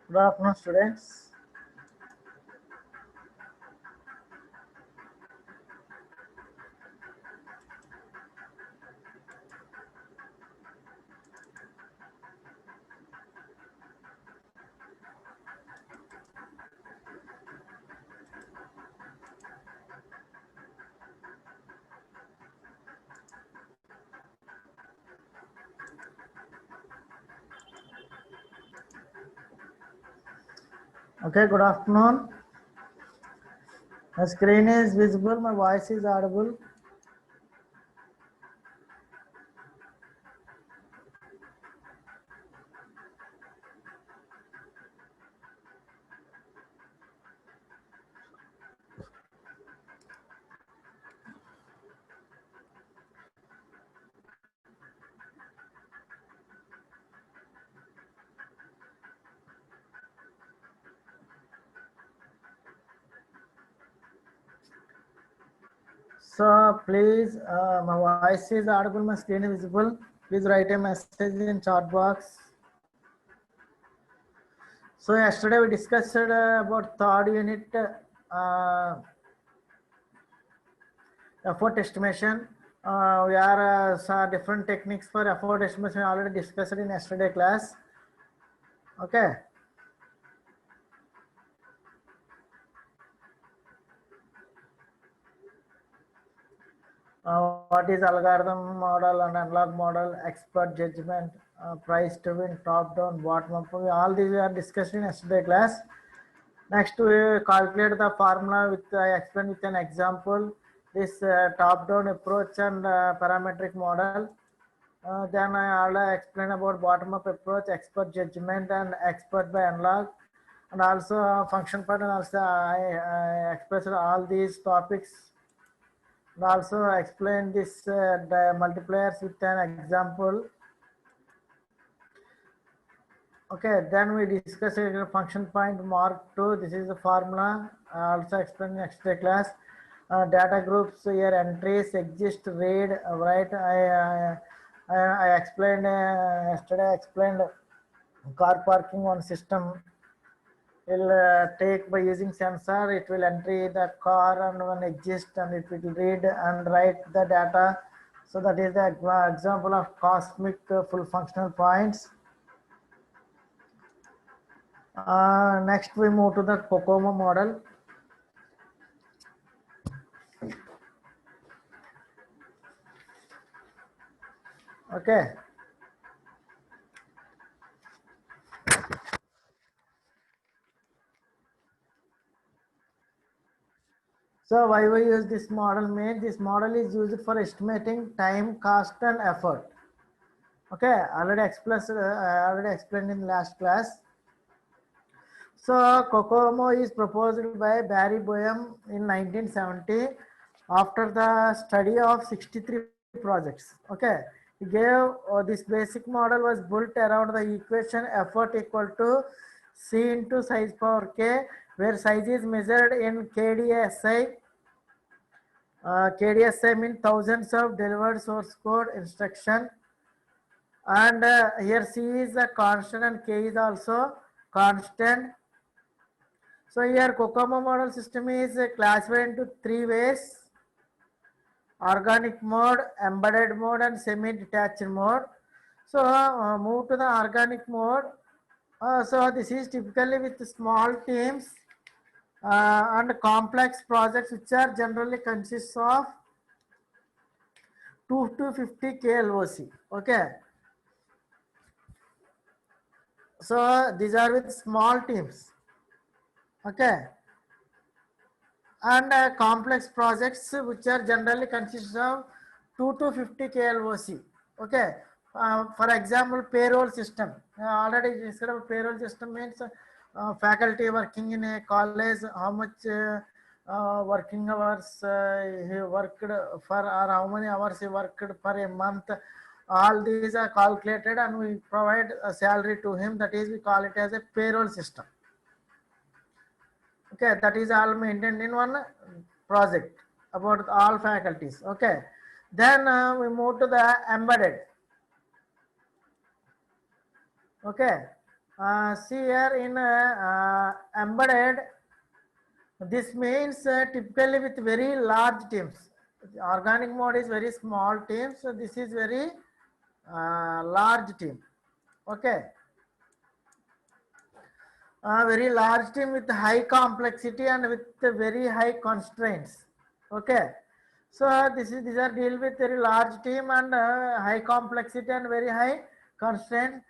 Good afternoon, students. Okay, good afternoon. My screen is visible, my voice is audible. So please, my voice is audible, my screen is visible. Please write a message in chat box. So yesterday we discussed about third unit effort estimation. We are saw different techniques for effort estimation already discussed in yesterday class. Okay. What is algorithm model and analog model, expert judgment, price to win, top down, bottom up. All these we are discussed in yesterday class. Next, we calculate the formula with I explain with an example. This top down approach and parametric model. Then I already explain about bottom up approach, expert judgment, and expert by analog, and also function pattern. Also, I expressed all these topics and also explain this the multipliers with an example. Okay, then we discuss a function point mark 2. This is the formula. I also explain next class. Data groups here entries exist read write. I explained yesterday. I explained car parking on system will take by using sensor. It will enter the car and one exist and it will read and write the data. So that is the example of cosmic full functional points. Next we move to the COCOMO model. Okay. So why we use this model means this model is used for estimating time, cost and effort. Okay, already explained in last class. So COCOMO is proposed by Barry Boehm in 1970 after the study of 63 projects. Okay, he gave this basic model was built around the equation effort equal to C into size power K, where size is measured in KDSI. KDSI means thousands of delivered source code instruction, and here C is a constant and K is also constant. So here COCOMO model system is classified into three ways: organic mode, embedded mode and semi-detached mode. So move to the organic mode. So this is typically with small teams and complex projects which are generally consists of 2 to 50 KLOC. Okay. So these are with small teams. Okay. And complex projects which are generally consist of 2 to 50 KLOC. Okay. For example, payroll system. Already discussed about payroll system means faculty working in a college, how much working hours he worked for, or how many hours he worked per a month. All these are calculated and we provide a salary to him. That is, we call it as a payroll system. Okay, that is all maintained in one project about all faculties. Okay, then we move to the embedded. Okay, See here in embedded, this means typically with very large teams. Organic mode is very small team, so this is very large team. Okay, very large team with high complexity and with very high constraints. Okay, so these are deal with very large team and high complexity and very high constraints.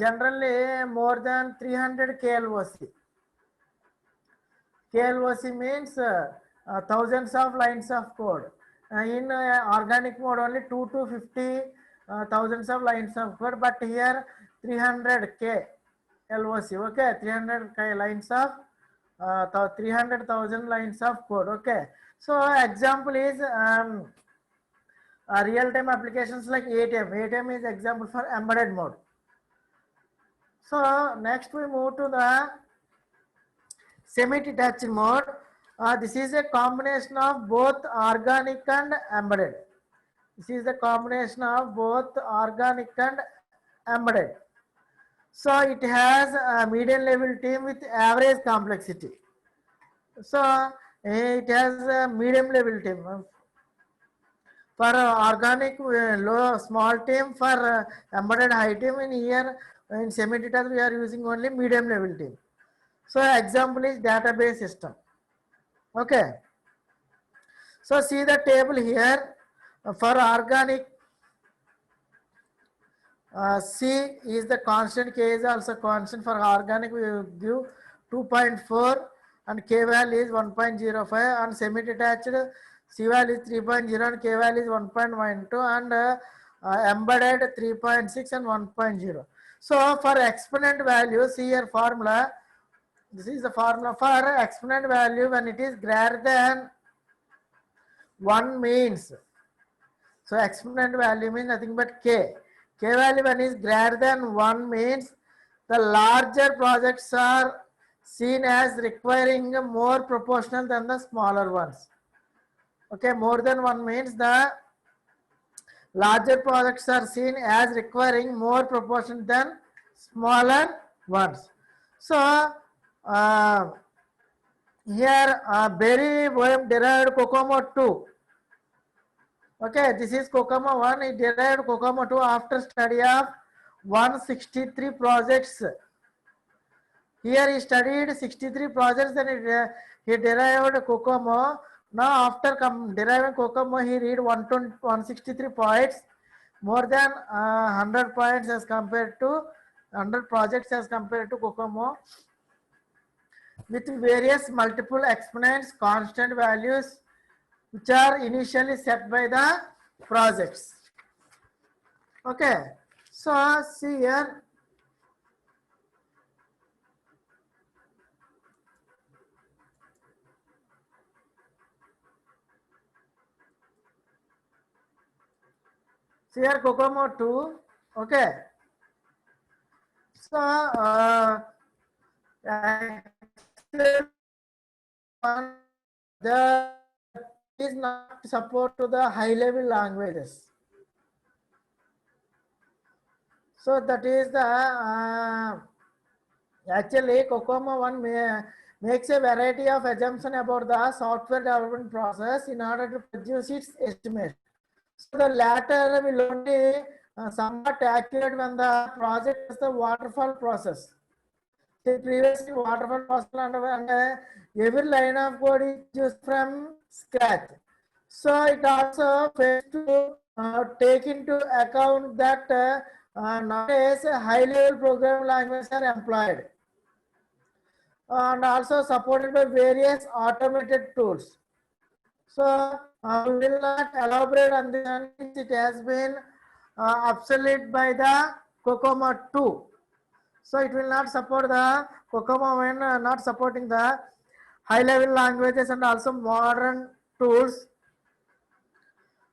Generally more than 300 KLOC. KLOC means thousands of lines of code. In organic mode only 2 to 50 thousands of lines of code, but here 300 K LOC. Okay, 300 K lines of 300,000 lines of code. Okay, so example is real-time applications like ATM. ATM is example for embedded mode. So next we move to the semi-detached mode. This is a combination of both organic and embedded. This is a combination of both organic and embedded. So it has a medium level team with average complexity. So it has a medium level team. For organic low small team, for embedded high team. In here in semi-detached we are using only medium level team. So example is database system. Okay. So see the table here for organic. C is the constant, K is also constant. For organic we give 2.4 and K value is 1.05, and semi-detached C value is 3.0 and K value is 1.12, and embedded 3.6 and 1.0. So for exponent value, see here formula. This is the formula for exponent value when it is greater than 1 means. So exponent value means nothing but K. K value when is greater than 1 means the larger projects are seen as requiring more proportional than the smaller ones. Okay, more than 1 means the larger projects are seen as requiring more proportion than smaller ones. So here Berry Boehm derived COCOMO 2. Okay, this is COCOMO 1. It derived COCOMO 2 after study of 163 projects. Here he studied 63 projects and he derived COCOMO. Now after deriving COCOMO, he read 163 points, more than 100 points as compared to 100 projects as compared to COCOMO, with various multiple exponents, constant values, which are initially set by the projects. Okay, so see here. See here COCOMO 2. Okay, so the is not support to the high level languages. So that is the actually COCOMO 1 makes a variety of assumptions about the software development process in order to produce its estimate. So the latter will only somewhat accurate when the project is the waterfall process. See, previously waterfall process and every line of code is used from scratch. So it also fails to take into account that nowadays high level programming languages are employed and also supported by various automated tools. So we will not elaborate on this, and it has been obsolete by the COCOMO 2. So it will not support the COCOMO when not supporting the high level languages and also modern tools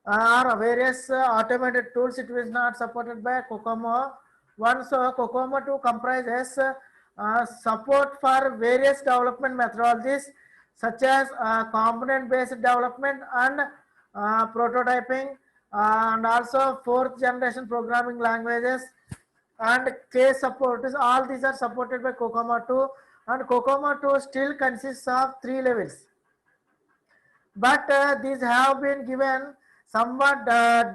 or various automated tools. It is not supported by COCOMO 1. So COCOMO 2 comprises support for various development methodologies such as component based development and prototyping, and also fourth generation programming languages and K support is all these are supported by COCOMA 2, and COCOMA 2 still consists of 3 levels, but these have been given somewhat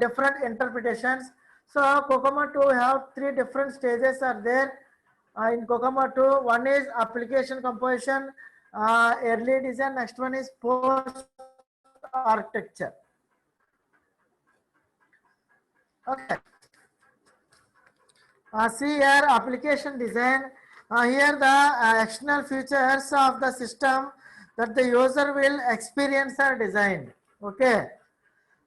different interpretations. So COCOMA 2 have 3 different stages are there in COCOMA 2. One is application composition, early design, next one is post architecture. Okay. See here application design. Here the external features of the system that the user will experience are designed. Okay.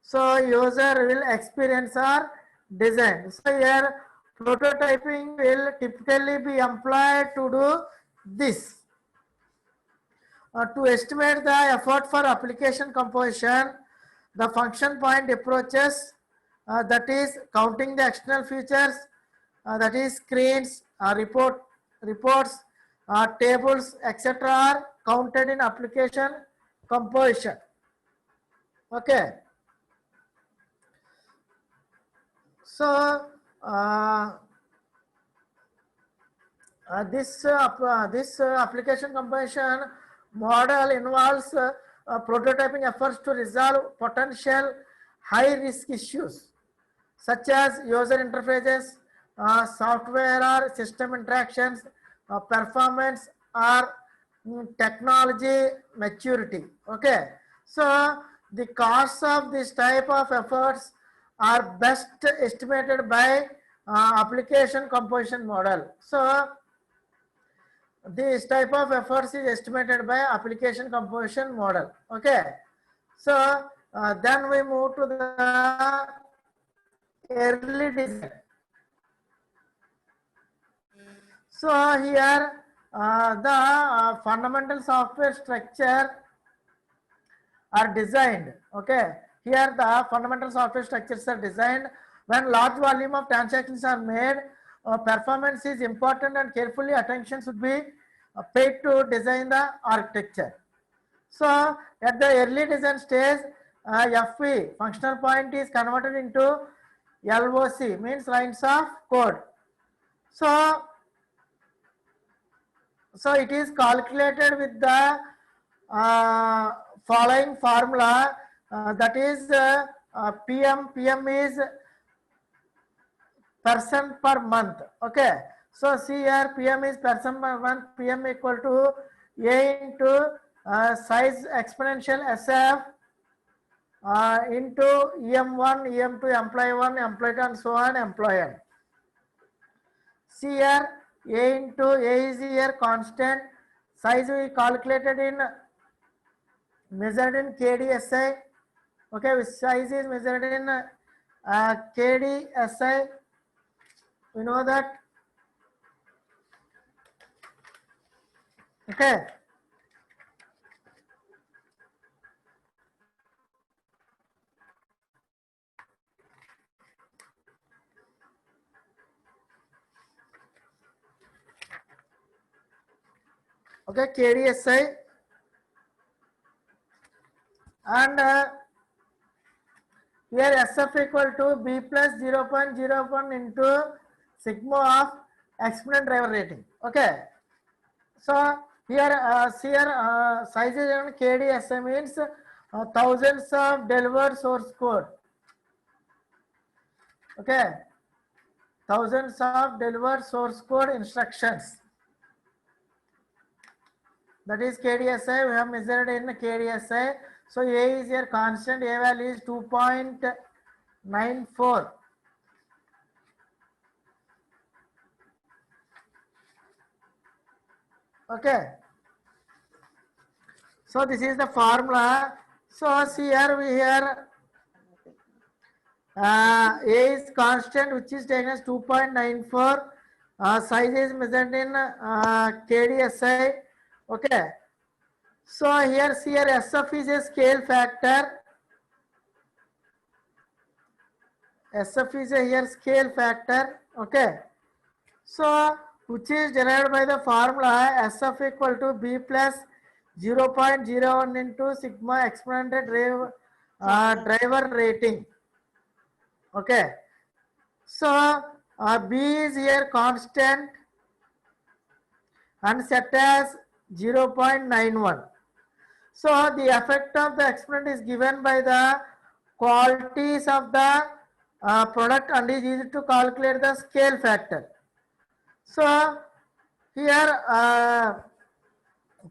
So user will experience are designed. So here prototyping will typically be employed to do this. To estimate the effort for application composition, the function point approaches, that is counting the external features, that is screens, reports, tables, etc. are counted in application composition. Okay. So this application composition model involves prototyping efforts to resolve potential high risk issues such as user interfaces, software or system interactions, performance or technology maturity. Okay. So the costs of this type of efforts are best estimated by application composition model. So this type of efforts is estimated by application composition model. Okay. So then we move to the early design. So here the fundamental software structure are designed. Okay. Here the fundamental software structures are designed. When large volume of transactions are made, performance is important and carefully attention should be paid to design the architecture. So at the early design stage, FP functional point is converted into LOC, means lines of code. So it is calculated with the following formula, that is PM is person per month. Okay. So see here PM is person per month, PM equal to A into size exponential SF into EM1, EM2, employee 1, employee 2 and so on, employee n. See here A into A is here constant, size we calculated in measured in KDSI. Okay, which size is measured in KDSI. We know that. Okay. Okay, KDSI. And here SF equal to B plus 0.01 into sigma of exponent driver rating. Okay. So here sizes and KDSI means thousands of delivered source code. Okay. Thousands of delivered source code instructions. That is KDSI. We have measured in KDSI. So A is here constant. A value is 2.94. Okay. So this is the formula. So see here we here A is constant, which is taken as 2.94. Size is measured in KDSI. Okay. So here SF is a scale factor. SF is a here scale factor. Okay. So which is derived by the formula SF equal to B plus 0.01 into sigma exponential driver rating. Okay. So B is here constant and set as 0.91. So the effect of the exponent is given by the qualities of the product and is used to calculate the scale factor. So here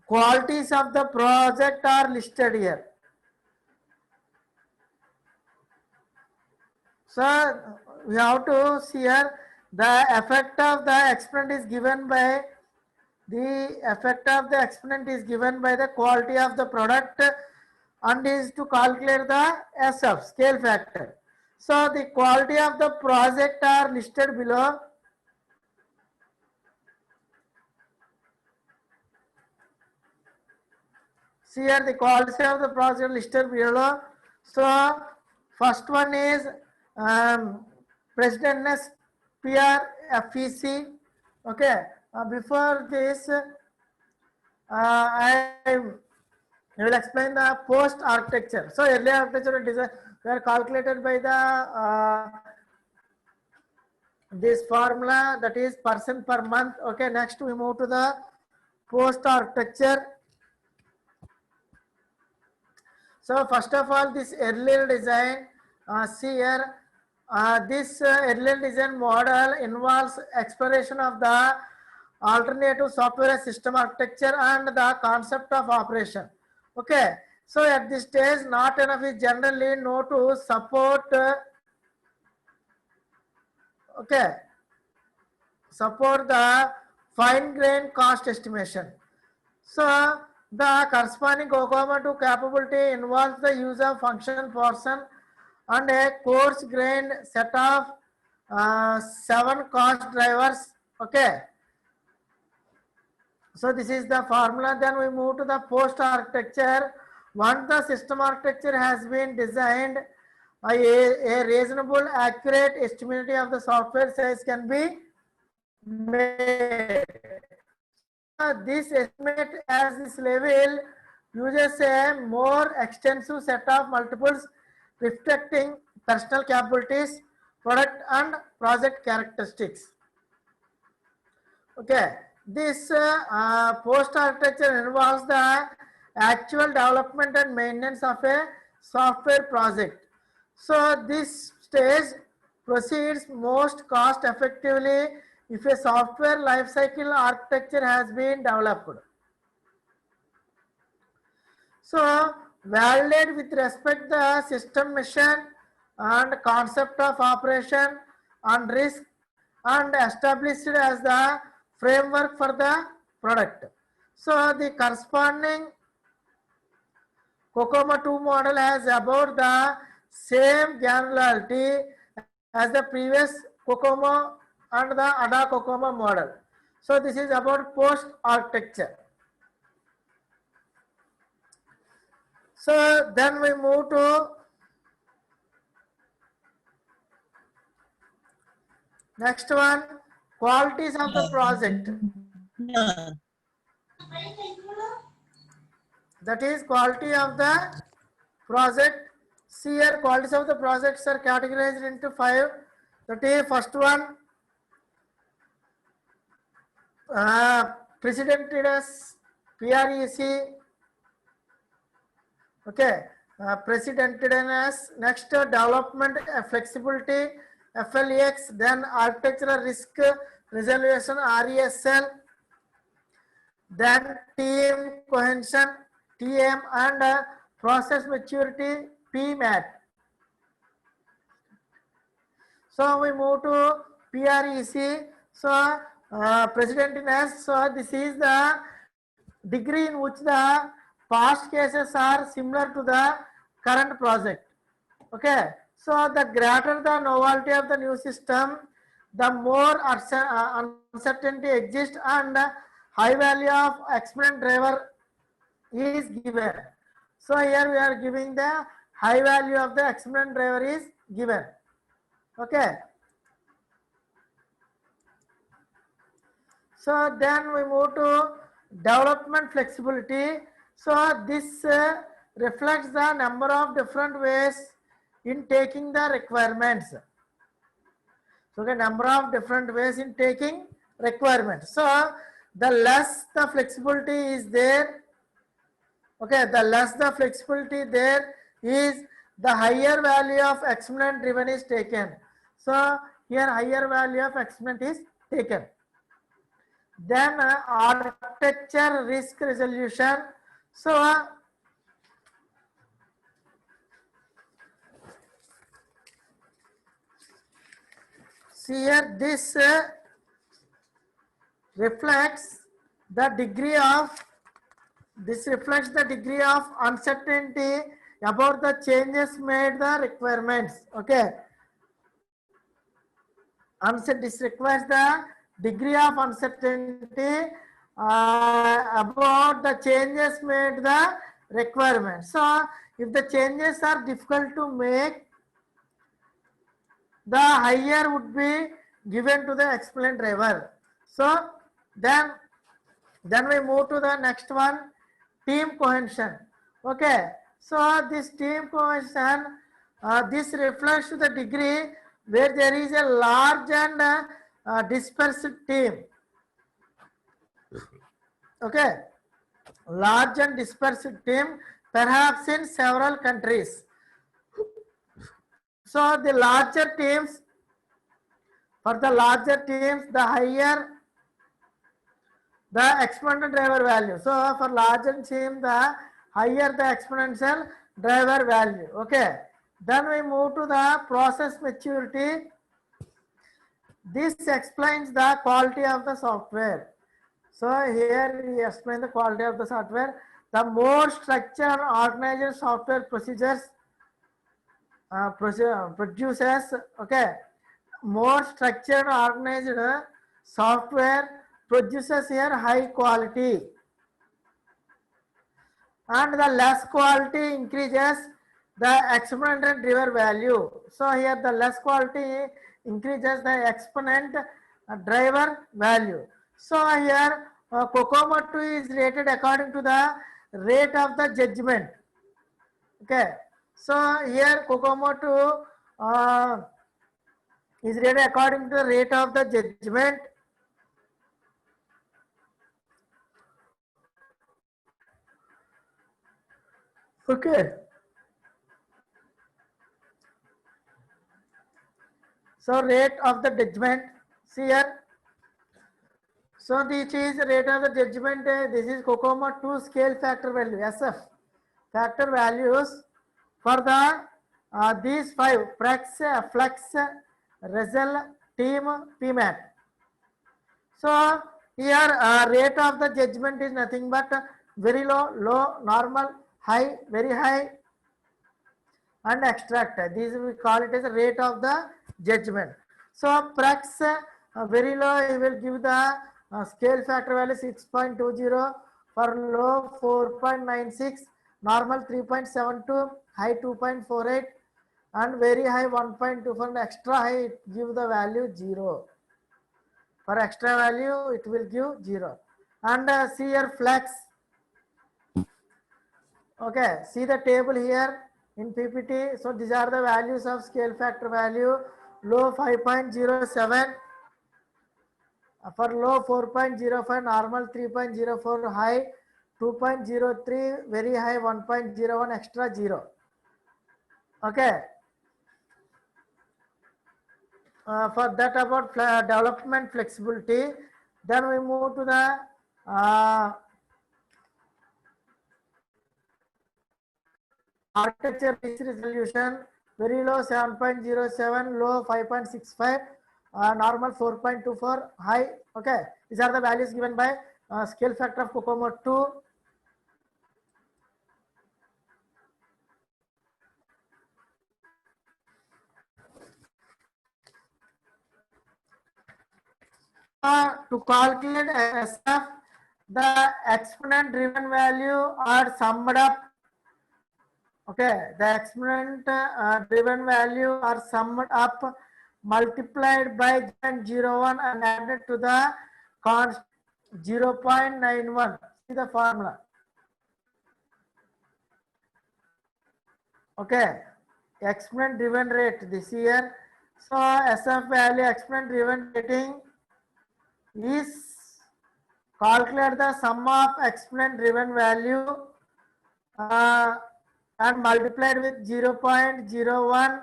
qualities of the project are listed here. So we have to see here the effect of the exponent is given by the quality of the product and is to calculate the SF scale factor. So the quality of the project are listed below. See here the quality of the project listed below. So first one is Presidentness PR FEC. Okay, before this I will explain the post architecture. So early architecture design were calculated by the this formula, that is person per month. Okay, next we move to the post architecture. So first of all, this earlier design, see here, this earlier design model involves exploration of the alternative software system architecture and the concept of operation. Okay, so at this stage, not enough is generally known to support. Okay, support the fine grained cost estimation. So the corresponding COCOMO 2 capability involves the use of function portion and a coarse grained set of 7 cost drivers. Okay. So this is the formula. Then we move to the post architecture. Once the system architecture has been designed, a reasonable, accurate estimate of the software size can be made. This estimate as this level uses a more extensive set of multiples reflecting personal capabilities, product and project characteristics. Okay, this post architecture involves the actual development and maintenance of a software project. So this stage proceeds most cost effectively if a software lifecycle architecture has been developed. So validate with respect the system mission and concept of operation and risk and established as the framework for the product. So the corresponding COCOMO 2 model has about the same granularity as the previous COCOMO and the ADA COCOMO model. So this is about post architecture. So then we move to next one, qualities of the project. That is quality of the project. See here, qualities of the projects are categorized into 5. That is first one, precedented as PREC. Okay, precedented as next development flexibility FLEX, then architectural risk resolution RESL, then team cohesion TM and process maturity PMAT. So we move to PREC. So presidentness. So this is the degree in which the past cases are similar to the current project. Okay. So the greater the novelty of the new system, the more uncertainty exists and high value of exponent driver is given. So here we are giving the high value of the exponent driver is given. Okay. So then we move to development flexibility. So this reflects the number of different ways in taking the requirements. So okay, number of different ways in taking requirement. So the less the flexibility is there, okay, the less the flexibility there is, the higher value of exponent driven is taken. So here higher value of exponent is taken. Then architecture risk resolution. So see here this reflects the degree of uncertainty about the changes made the requirements. Okay, this requires the degree of uncertainty about the changes made the requirement. So if the changes are difficult to make, the higher would be given to the exponent driver. So then we move to the next one, team cohesion. Okay, so this team cohesion, this reflects to the degree where there is a large and dispersed team. Okay, large and dispersed team, perhaps in several countries. So the larger teams, for the larger teams, the higher the exponential driver value. So for larger team, the higher the exponential driver value. Okay. Then we move to the process maturity. This explains the quality of the software. So here we explain the quality of the software. The more structured, organized software procedures produces, okay, more structured, organized software produces here high quality, and the less quality increases the exponential driver value. So here the less quality increases the exponent driver value. So here COCOMO 2 is rated according to the rate of the judgment. Okay, so here COCOMO 2 is rated according to the rate of the judgment. Okay. So rate of the judgment, see here. So this is rate of the judgment. This is COCOMO 2 scale factor value, SF. Factor values for the these five: Prex, Flex, Resel, Team, PMAT. So here rate of the judgment is nothing but very low, low, normal, high, very high, and extract. These we call it as a rate of the judgment. So Prex very low, he will give the scale factor value 6.20, for low 4.96, normal 3.72, high 2.48, and very high 1.24, and extra high it give the value 0. For extra value it will give 0. And see here Flex. Okay, see the table here in PPT. So these are the values of scale factor value. Low 5.07, for low 4.05, normal 3.04, high 2.03, very high 1.01, extra 0. Okay. For that about development flexibility. Then we move to the architecture risk resolution. Very low 7.07, low 5.65, normal 4.24, high. Okay, these are the values given by scale factor of COCOMO 2. To calculate SF, the exponent driven value are summed up. Okay, the exponent driven value are summed up, multiplied by 0.01 and added to the const 0.91. See the formula. Okay, exponent driven rate this year So SF value exponent driven rating is calculate the sum of exponent driven value uh, and multiplied with 0.01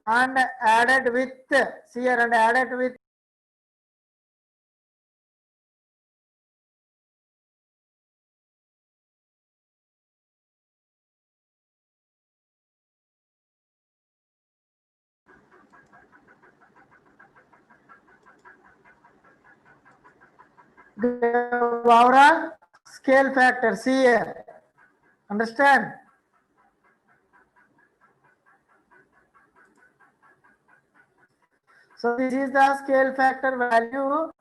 and added with here and added with the overall scale factor. See here, understand? So this is the scale factor value.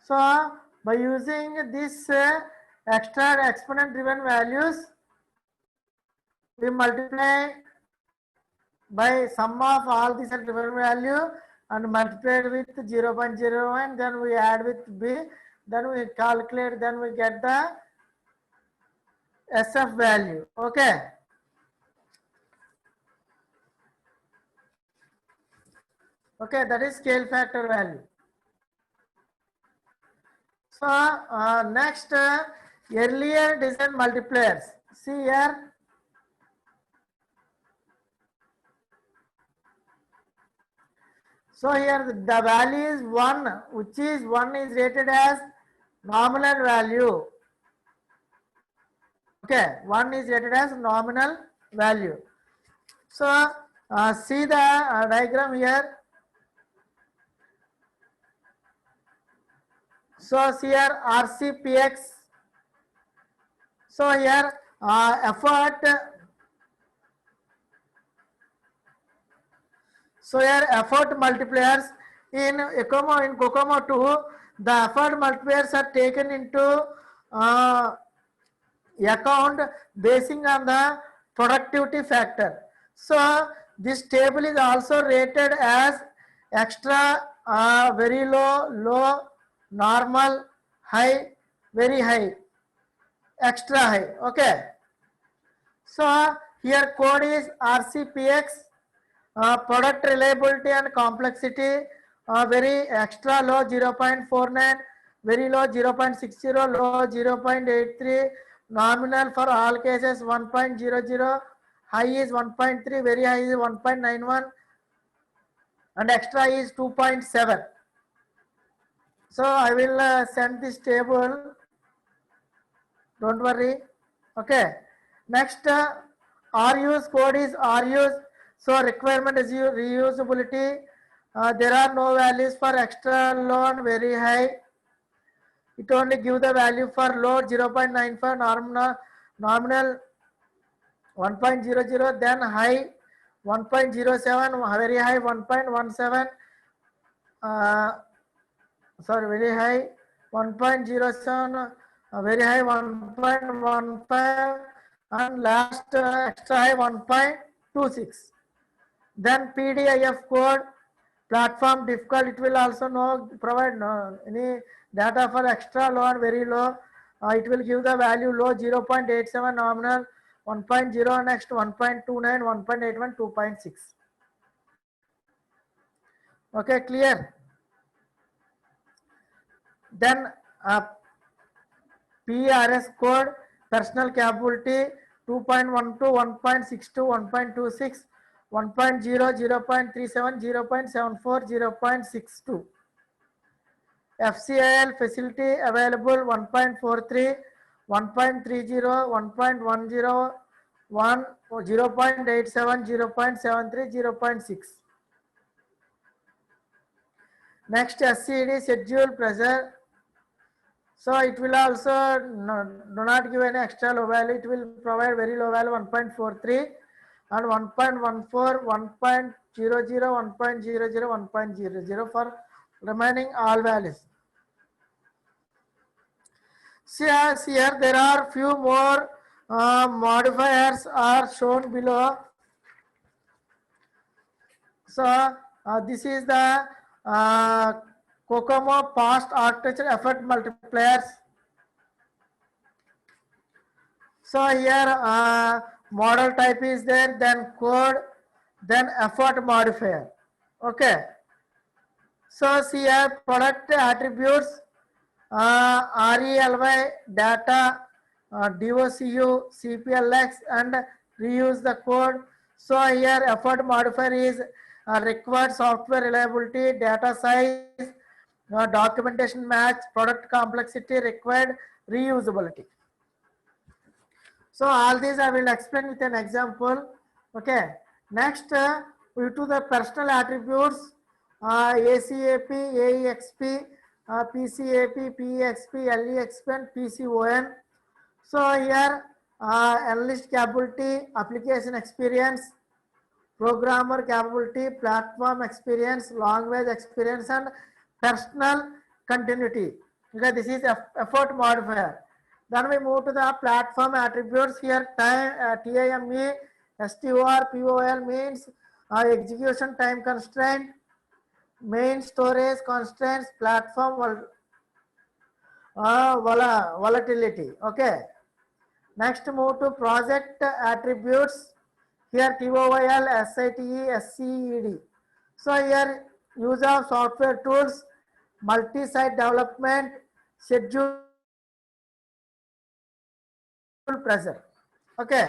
So by using this extra exponent driven values, we multiply by sum of all these driven value and multiplied with 0.01, then we add with b, then we calculate, then we get the SF value. Okay. Okay, that is scale factor value. So next earlier design multipliers. See here. So here the value is 1, which is 1 is rated as nominal value. Okay, 1 is rated as nominal value. So see the diagram here. So here RCPX. So here effort. So here effort multipliers in COCOMO 2, the effort multipliers are taken into account basing on the productivity factor. So this table is also rated as extra, very low, low, normal, high, very high, extra high. Okay. So here code is RCPX, product reliability and complexity, very extra low 0.49, very low 0.60, low 0.83, nominal for all cases 1.00, high is 1.3, very high is 1.91, and extra is 2.7. So I will send this table, don't worry. Okay. Next RUse code is RUse. So requirement is reusability. There are no values for extra low and very high. It only give the value for low 0.95, nominal 1.00, then high 1.07, very high 1.17, sorry, very high 1.07, very high 1.15, and last extra high 1.26. Then PDIF code, platform difficult, it will also provide any data for extra low and very low. It will give the value low 0.87, nominal 1.0, next 1.29, 1.81, 2.6. Okay, clear? Then PRS code, personal capability 2.12, 1.62, 1.26, 1.0, 0.37, 0.74, 0.62. FCIL facility available 1.43, 1.30, 1.10, 1, 0.87, 0.73, 0.6. Next SCD schedule pressure. So it will also do not give any extra low value. It will provide very low value 1.43 and 1.14, 1.00, 1.00, 1.00 for remaining all values. See here there are few more modifiers are shown below. So this is the COCOMO past architecture effort multipliers. So here model type is there, then code, then effort modifier. Okay. So see here product attributes, RELY data, DOCU, CPLX, and reuse the code. So here effort modifier is required software reliability, data size, documentation match, product complexity, required reusability. So all these I will explain with an example. Okay. Next, we to the personal attributes, ACAP, AEXP, PCAP, PEXP, LEXP, and PCON. So here, analyst capability, application experience, programmer capability, platform experience, language experience, and personal continuity. Okay, this is effort modifier. Then we move to the platform attributes. Here time, TIME, STOR, POL means execution time constraint, main storage constraints, platform volatility. Okay. Next move to project attributes. Here TOYL, SITE, SCED. So here use of software tools, multi-site development, schedule pressure. Okay.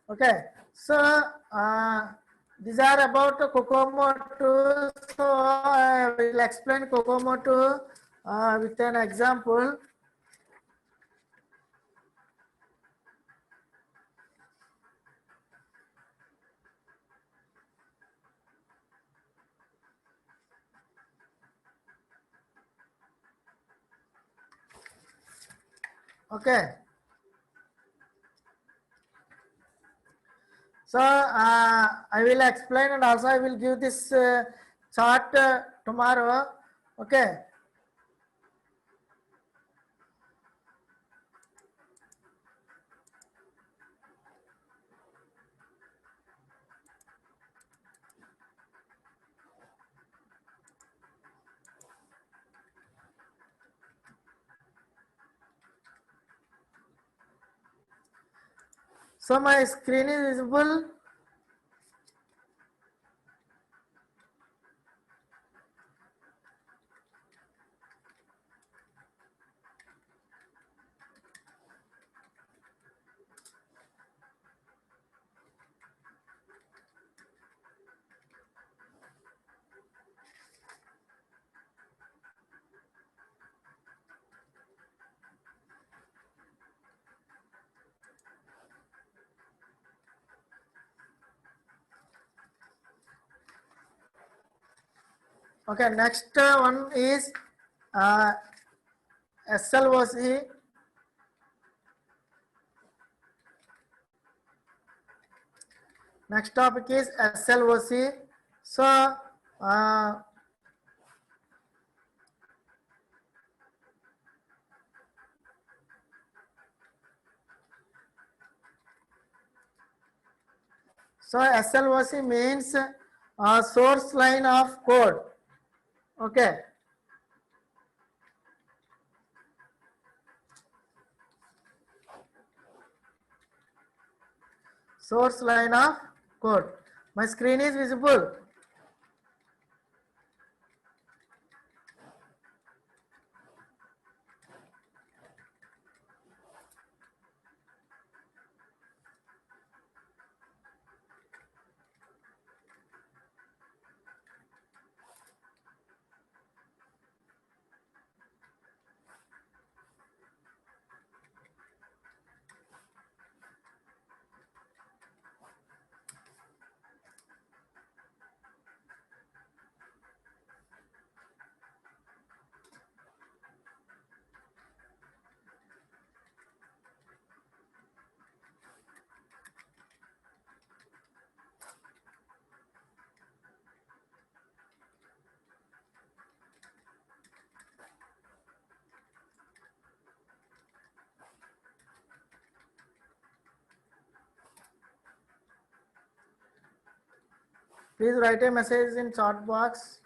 Okay. So these are about Cocomo 2. So I will explain Cocomo 2 with an example. Okay. So I will explain and also I will give this chart tomorrow. Okay. So my screen is visible. Okay, next one is SLOC. Next topic is SLOC. So uh, SLOC means source line of code. Okay. Source line of code. My screen is visible. Please write a message in chat box.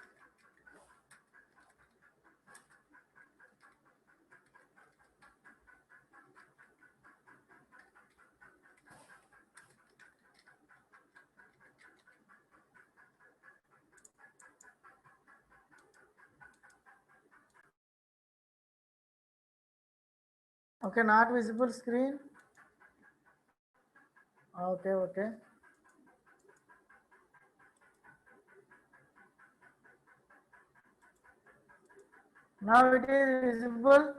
Okay, not visible screen. Okay, okay. Now it is visible.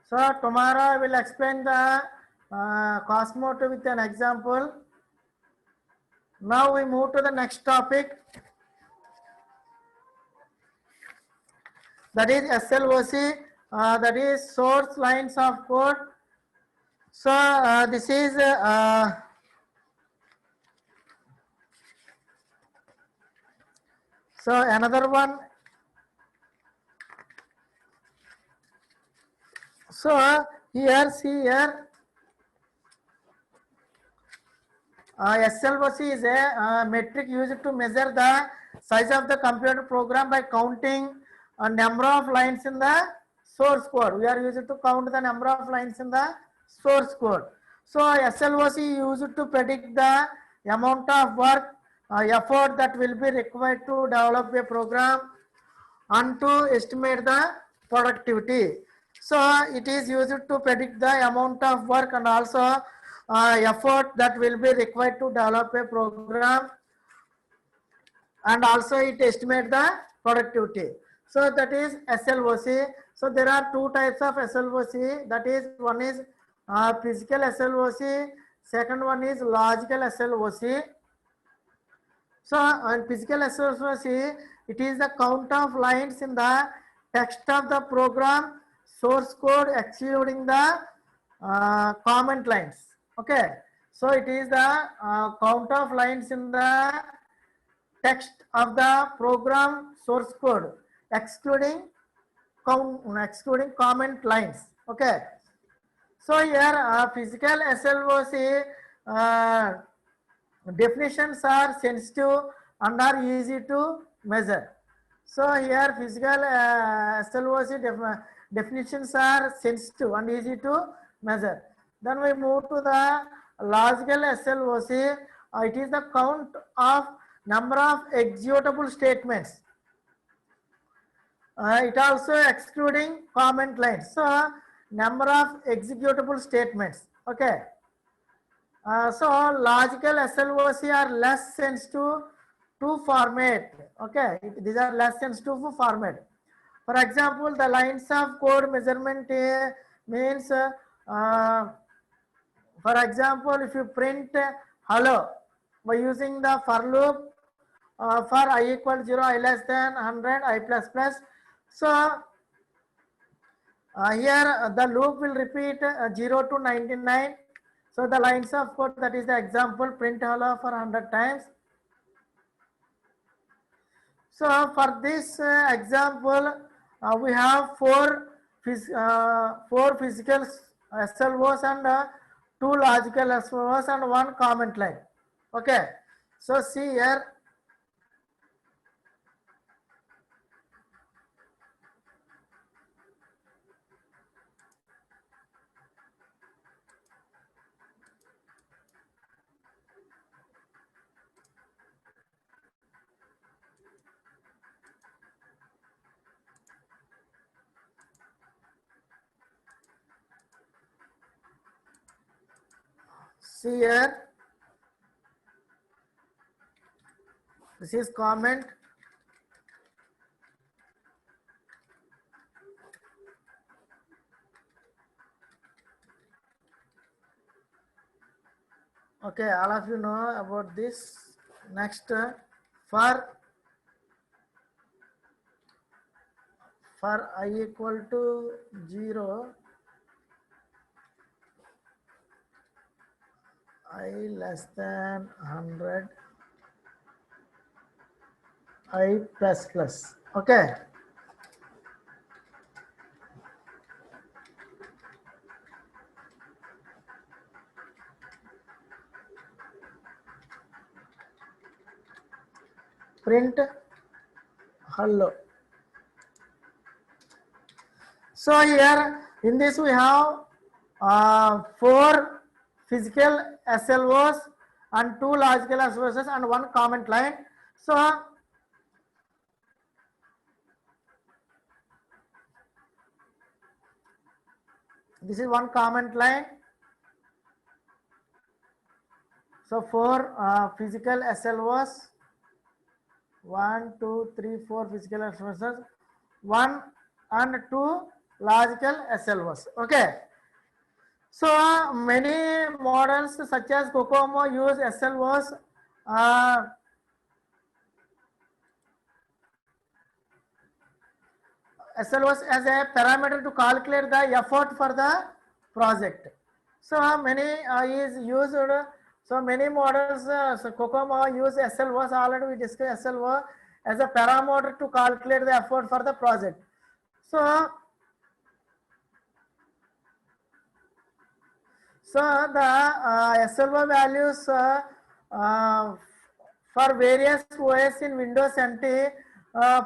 So tomorrow I will explain the Cosmos with an example. Now we move to the next topic. That is SLOC. That is source lines of code. So this is so another one. So here, see here, SLOC is a metric used to measure the size of the computer program by counting a number of lines in the source code. We are used to count the number of lines in the source code. So SLOC used to predict the amount of work, effort that will be required to develop a program and to estimate the productivity. So it is used to predict the amount of work and also effort that will be required to develop a program, and also it estimate the productivity. So that is SLOC. So there are two types of SLOC. That is, one is physical SLOC, second one is logical SLOC. So on physical SLOC, it is the count of lines in the text of the program source code excluding the comment lines. Okay, so it is the count of lines in the text of the program source code excluding comment lines. Okay, so here physical SLOC definitions are sensitive and are easy to measure. So here physical SLOC definitions are sensitive and easy to measure. Then we move to the logical SLOC. It is the count of number of executable statements. It also excluding comment lines. So number of executable statements. Okay. So logical SLOC are less sensitive to format. Okay, these are less sensitive to format. For example, the lines of code measurement means, for example, if you print hello by using the for loop for I equal 0, I less than 100, I plus plus. So here the loop will repeat 0 to 99. So the lines of code, that is the example, print hello for 100 times. So for this example, we have four physical SLOs and two logical SLOs and one comment line. Okay, so see here. See here, this is comment. Okay, all of you know about this. Next, for I equal to 0, I less than 100, I plus plus. Okay. print hello. So here in this we have 4 physical SLOs and 2 logical SLOs and 1 comment line. So this is 1 comment line. So 4 physical SLOs, 1, 2, 3, 4 physical SLOs, 1 and 2 logical SLOs. Okay. So many models such as COCOMO use SLOs SLOs as a parameter to calculate the effort for the project. So many is used. So many models, so COCOMO use SLOs. Already we discussed SLO as a parameter to calculate the effort for the project. So the SLO values for various OS in Windows NT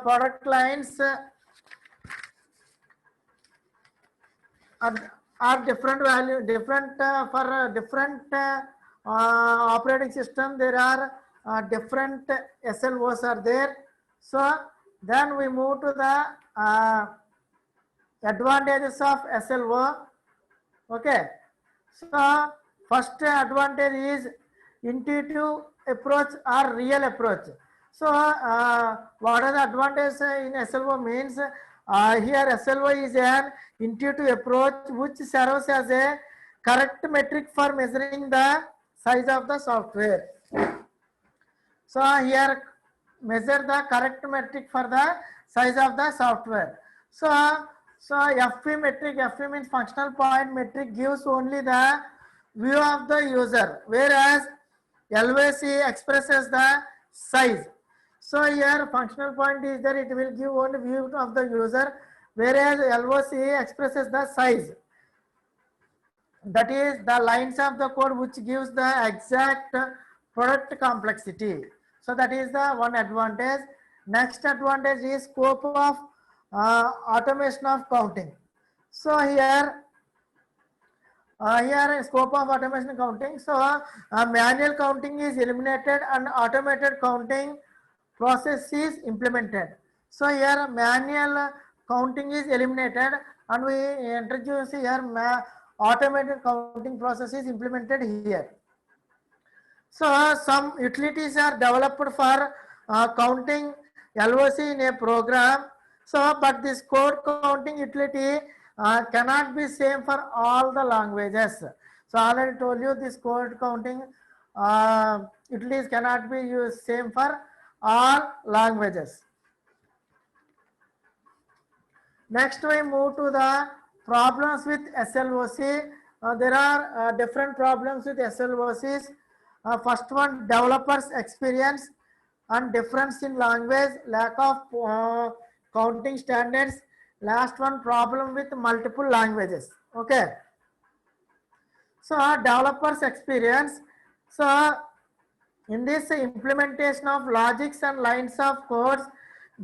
product lines are different value, different for different operating system. There are different SLOs are there. So then we move to the advantages of SLO. Okay. So first advantage is intuitive approach or real approach. So what are the advantages in SLO means? Here SLO is an intuitive approach which serves as a correct metric for measuring the size of the software. So here measure the correct metric for the size of the software. So FP metric, FP means functional point metric, gives only the view of the user, whereas LOC expresses the size. So here functional point is there, it will give only view of the user, whereas LOC expresses the size. That is the lines of the code which gives the exact product complexity. So that is the one advantage. Next advantage is scope of automation of counting. So here scope of automation counting. So manual counting is eliminated and automated counting process is implemented. So here manual counting is eliminated and we introduce here automated counting process is implemented here. So some utilities are developed for counting LOC in a program. So but this code counting utility cannot be same for all the languages. So I already told you this code counting utilities cannot be used same for all languages. Next we move to the problems with SLOC. There are different problems with SLOCs. First one, developers experience and difference in language, lack of counting standards. Last one, problem with multiple languages. Okay. So developers experience. So in this implementation of logics and lines of codes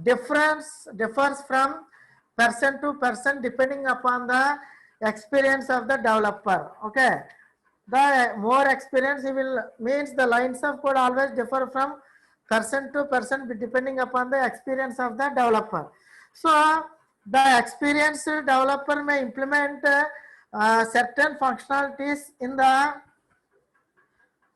differs from person to person depending upon the experience of the developer. Okay. The more experience he will means the lines of code always differ from person to person depending upon the experience of the developer. So the experienced developer may implement certain functionalities in the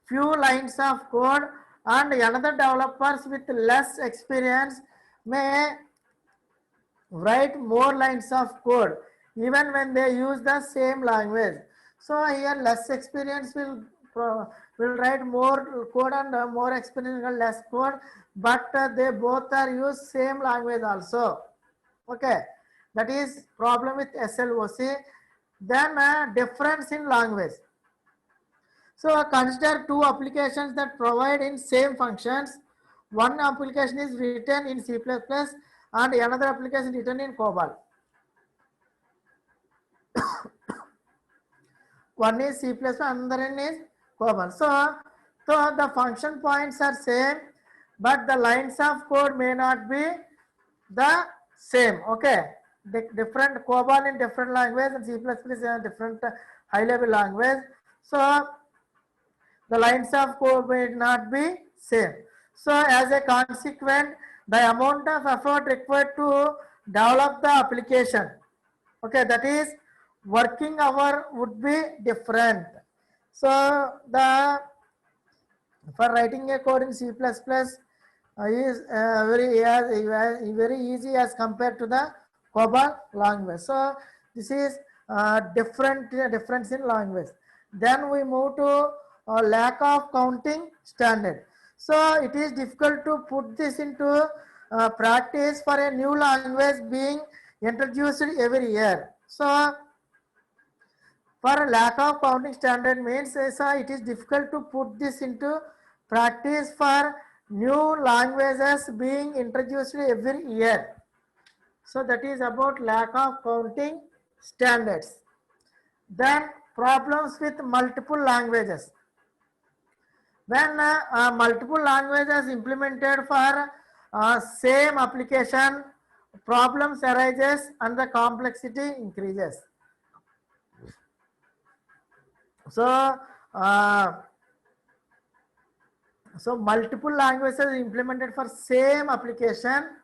few lines of code, and another developers with less experience may write more lines of code even when they use the same language. So here less experience will write more code and more experience will less code, but they both are use same language also. Okay, that is problem with SLOC. Then difference in language. So consider two applications that provide in same functions. One application is written in C++ and another application written in COBOL. One is C++, another is COBOL. So the function points are same, but the lines of code may not be the same. Okay, the different COBOL in different language and C++ is a different high level language. So the lines of code may not be same. So as a consequence, the amount of effort required to develop the application, okay, that is working hour would be different. So the for writing a code in C++ is very easy as compared to the COBOL language. So this is difference in language. Then we move to lack of counting standard. So it is difficult to put this into practice for a new language being introduced every year. So for lack of counting standard means it is difficult to put this into practice for new languages being introduced every year. So that is about lack of counting standards. Then problems with multiple languages. When multiple languages implemented for same application, problems arises and the complexity increases. So, so multiple languages implemented for same application.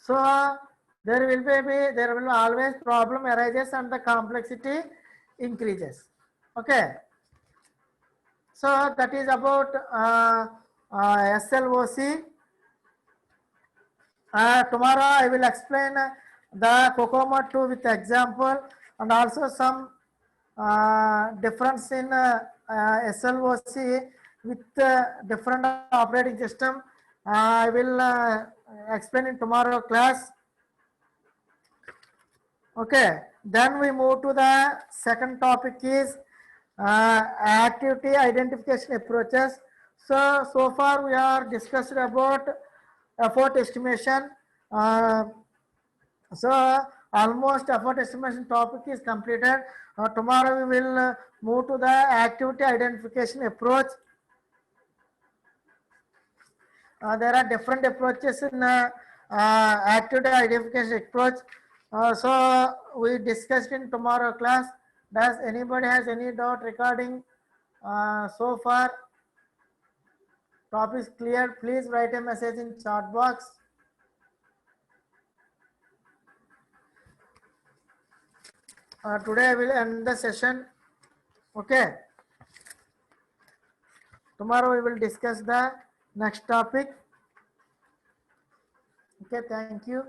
So there will always problem arises and the complexity increases. Okay. So that is about SLOC. Tomorrow I will explain the COCOMO 2 with example and also some difference in SLOC with different operating system. I will explain in tomorrow class. Okay, then we move to the second topic is activity identification approaches. So far we are discussed about effort estimation. So almost effort estimation topic is completed. Tomorrow we will move to the activity identification approach. There are different approaches in activity identification approach. So we discussed in tomorrow class. Does anybody has any doubt regarding so far? Topic is clear. Please write a message in chat box. Today I will end the session. Okay. Tomorrow we will discuss the next topic. Okay, thank you.